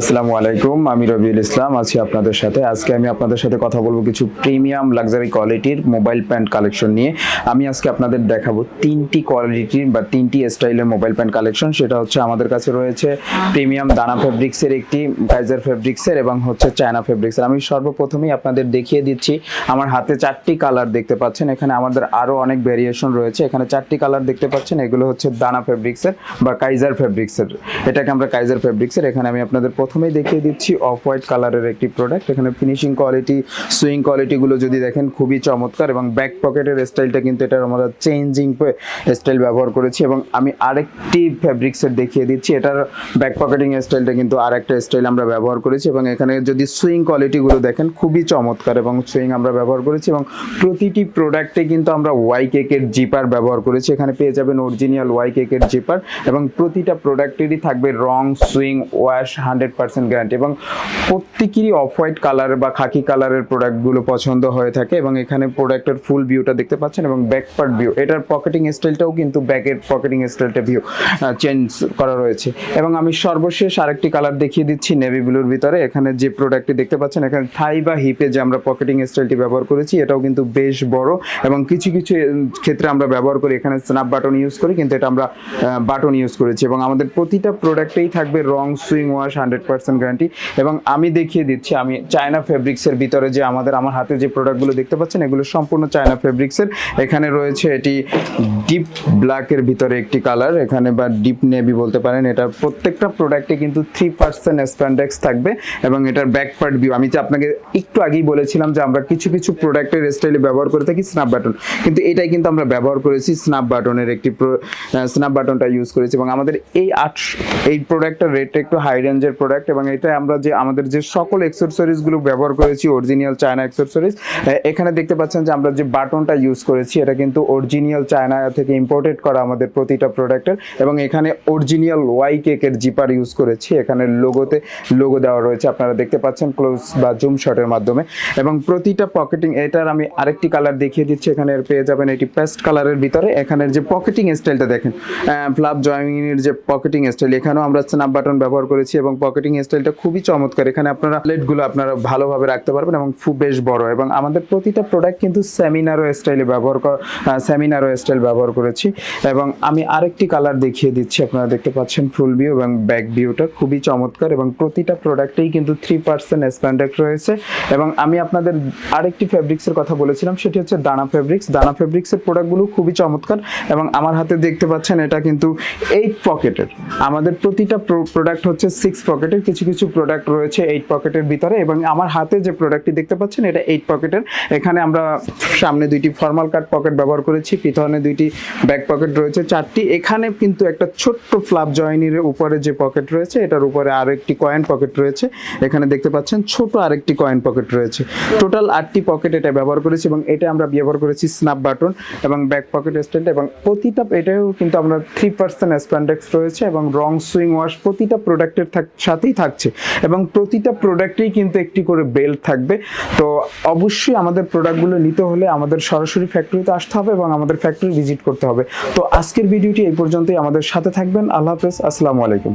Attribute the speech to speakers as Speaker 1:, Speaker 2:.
Speaker 1: আসসালামু আলাইকুম, আমি রবিউল ইসলাম আছি আপনাদের সাথে। আজকে আমি আপনাদের সাথে কথা বলবো কিছু প্রিমিয়াম লাক্সারি কোয়ালিটির মোবাইল প্যান্ট কালেকশন নিয়ে। আমি আজকে আপনাদের দেখাবো তিনটি কোয়ালিটির বা তিনটি স্টাইলের মোবাইল প্যান্ট কালেকশন। সেটা হচ্ছে আমাদের কাছে রয়েছে প্রিমিয়াম দানা ফেব্রিক্সের একটি, কাইজার ফেব্রিক্সের এবং হচ্ছে চায়না ফেব্রিক্সের। আমি সর্বপ্রথমেই আপনাদের দেখিয়ে দিচ্ছি, আমার হাতে চারটি কালার দেখতে পাচ্ছেন। এখানে আমাদের আরও অনেক ভেরিয়েশন রয়েছে। এখানে চারটি কালার দেখতে পাচ্ছেন, এগুলো হচ্ছে দানা ফেব্রিক্সের বা কাইজার ফেব্রিক্সের। এটাকে আমরা কাইজার ফেব্রিক্সের। এখানে আমি আপনাদের প্রথমেই দেখিয়ে দিচ্ছি অফ হোয়াইট কালারের একটি প্রোডাক্ট। এখানে ফিনিশিং কোয়ালিটি, সুইং কোয়ালিটিগুলো যদি দেখেন খুবই চমৎকার এবং ব্যাক পকেটের স্টাইলটা কিন্তু এটার আমরা চেঞ্জিং স্টাইল ব্যবহার করেছি। এবং আমি আরেকটি ফেব্রিক্সের দেখিয়ে দিচ্ছি, এটার ব্যাক পকেটিং স্টাইলটা কিন্তু আরেকটা স্টাইল আমরা ব্যবহার করেছি। এবং এখানে যদি সুইং কোয়ালিটিগুলো দেখেন খুবই চমৎকার এবং সুইং আমরা ব্যবহার করেছি। এবং প্রতিটি প্রোডাক্টে কিন্তু আমরা ওয়াই কেকের জিপার ব্যবহার করেছি। এখানে পেয়ে যাবেন অরিজিনাল ওয়াই কেকের জিপার এবং প্রতিটা প্রোডাক্টেরই থাকবে রং, সুইং, ওয়াশ 100% গ্যারান্টি। এবং প্রত্যেকেরই অফ হোয়াইট কালার বা খাকি কালারের প্রোডাক্টগুলো পছন্দ হয়ে থাকে। এবং এখানে প্রোডাক্টের ফুল ভিউটা দেখতে পাচ্ছেন এবং ব্যাক পার্ট ভিউ, এটার পকেটিং স্টাইলটাও কিন্তু ব্যাকের পকেটিং স্টাইলটা ভিউ চেঞ্জ করা রয়েছে। এবং আমি সর্বশেষ আরেকটি কালার দেখিয়ে দিচ্ছি নেভি ব্লুর ভিতরে। এখানে যে প্রোডাক্টটি দেখতে পাচ্ছেন, এখানে থাই বা হিপে যে আমরা পকেটিং স্টাইলটি ব্যবহার করেছি, এটাও কিন্তু বেশ বড় এবং কিছু কিছু ক্ষেত্রে আমরা ব্যবহার করি এখানে স্ন্যাপ বাটন ইউজ করি, কিন্তু এটা আমরা বাটন ইউজ করেছি। এবং আমাদের প্রতিটা প্রোডাক্টেই থাকবে রং, সুইং, ওয়াশ 100% গ্যারান্টি। এবং আমি দেখিয়ে দিচ্ছি, আমি চায়না ফেব্রিক্সের ভিতরে যে আমার হাতে যে প্রোডাক্টগুলো দেখতে পাচ্ছেন, এগুলো সম্পূর্ণ চায়না ফেব্রিক্সের। এখানে রয়েছে এটি ডিপ ব্ল্যাকের ভিতরে একটি কালার, এখানে বা ডিপ নেভি বলতে পারেন। এটার প্রত্যেকটা প্রোডাক্টে কিন্তু 3% স্প্যান্ডেক্স থাকবে। এবং এটার ব্যাক পার্ট ভিউ, আমি যে আপনাকে একটু আগেই বলেছিলাম যে আমরা কিছু কিছু প্রোডাক্টের স্টাইলে ব্যবহার করে থাকি স্ন্যাপ বাটন, কিন্তু এটাই কিন্তু আমরা ব্যবহার করেছি স্ন্যাপ বাটনের একটি স্ন্যাপ বাটনটা ইউজ করেছি। এবং আমাদের এই প্রোডাক্টের রেটটা একটু হাই রেঞ্জের প্রোডাক্ট। এবং এটা আমরা যে আমাদের যে সকল অ্যাকসেসরিজগুলো ব্যবহার করেছি অরিজিনাল চায়না অ্যাকসেসরিজ। এখানে দেখতে পাচ্ছেন যে আমরা যে বাটনটা ইউজ করেছি, এটা কিন্তু অরিজিনাল চায়না থেকে ইম্পোর্টেড করা আমাদের প্রতিটা প্রোডাক্টের। এবং এখানে অরিজিনাল ওয়াই কেকের জিপার ইউজ করেছি। এখানে লোগো দেওয়া রয়েছে, আপনারা দেখতে পাচ্ছেন ক্লোজ বা জুম শটের মাধ্যমে। এবং প্রতিটা পকেটিং, এটার আমি আরেকটি কালার দেখিয়ে দিচ্ছি। এখানে পেয়ে যাবেন এটি পেস্ট কালারের ভিতরে। এখানের যে পকেটিং স্টাইলটা দেখেন, ফ্লাপ জয়েনিংয়ের যে পকেটিং স্টাইল, এখানেও আমরা স্ন্যাপ বাটন ব্যবহার করেছি এবং পকেটিং স্টাইলটা খুবই চমৎকার। এখানে আপনারা প্লেটগুলো আপনারা ভালোভাবে রাখতে পারবেন এবং বেশ বড়। এবং আমাদের প্রতিটা প্রোডাক্ট কিন্তু সেমিনারো স্টাইল ব্যবহার করেছি। এবং আমি আরেকটি কালার দেখিয়ে দিচ্ছি, আপনারা দেখতে পাচ্ছেন ফুল ভিউ এবং ব্যাক ভিউটা খুবই চমৎকার। এবং প্রতিটা প্রোডাক্টেই কিন্তু 3% স্প্যান্ডেক্স রয়েছে। এবং আমি আপনাদের আরেকটি ফেব্রিক্সের কথা বলেছিলাম, সেটি হচ্ছে দানা ফেব্রিক্স। দানা ফেব্রিক্সের প্রোডাক্টগুলো খুবই চমৎকার। এবং আমার হাতে দেখতে পাচ্ছেন এটা কিন্তু 8 পকেটের। আমাদের প্রতিটা প্রোডাক্ট হচ্ছে 6 পকেটের, কিছু কিছু প্রোডাক্ট রয়েছে 8 পকেটের ভিতরে। এবং আমার হাতে যে প্রোডাক্টটি দেখতে পাচ্ছেন, এটা 8 পকেটের। এখানে আমরা সামনে দুইটি ফর্মাল কাট পকেট ব্যবহার করেছি, পিছনে দুইটি ব্যাক পকেট রয়েছে 4টি। এখানে কিন্তু একটা ছোট্ট ফ্লাপ জয়েনির উপরে যে পকেট রয়েছে, এটার উপরে আরো একটি কয়েন পকেট রয়েছে। এখানে দেখতে পাচ্ছেন ছোট আরেকটি কয়েন পকেট রয়েছে। টোটাল 8টি পকেট এটা ব্যবহার করেছি। এবং এটা আমরা ব্যবহার করেছি স্ন্যাপ বাটন এবং ব্যাক পকেট স্ট্যান্ড। এবং প্রতিটা এটাও কিন্তু আমরা 3% স্প্যান্ডেক্স রয়েছে এবং রং, সুইং, ওয়াশ প্রতিটা প্রোডাক্টের সাথেই থাকছে। এবং প্রতিটা প্রোডাক্টেই কিন্তু একটি করে বেল্ট থাকবে। তো অবশ্যই আমাদের প্রোডাক্টগুলো নিতে হলে আমাদের সরাসরি ফ্যাক্টরিতে আসতে হবে এবং আমাদের ফ্যাক্টরি ভিজিট করতে হবে। তো আজকের ভিডিওটি এই পর্যন্তই। আমাদের সাথে থাকবেন। আল্লাহ হাফেজ, আসসালামু আলাইকুম।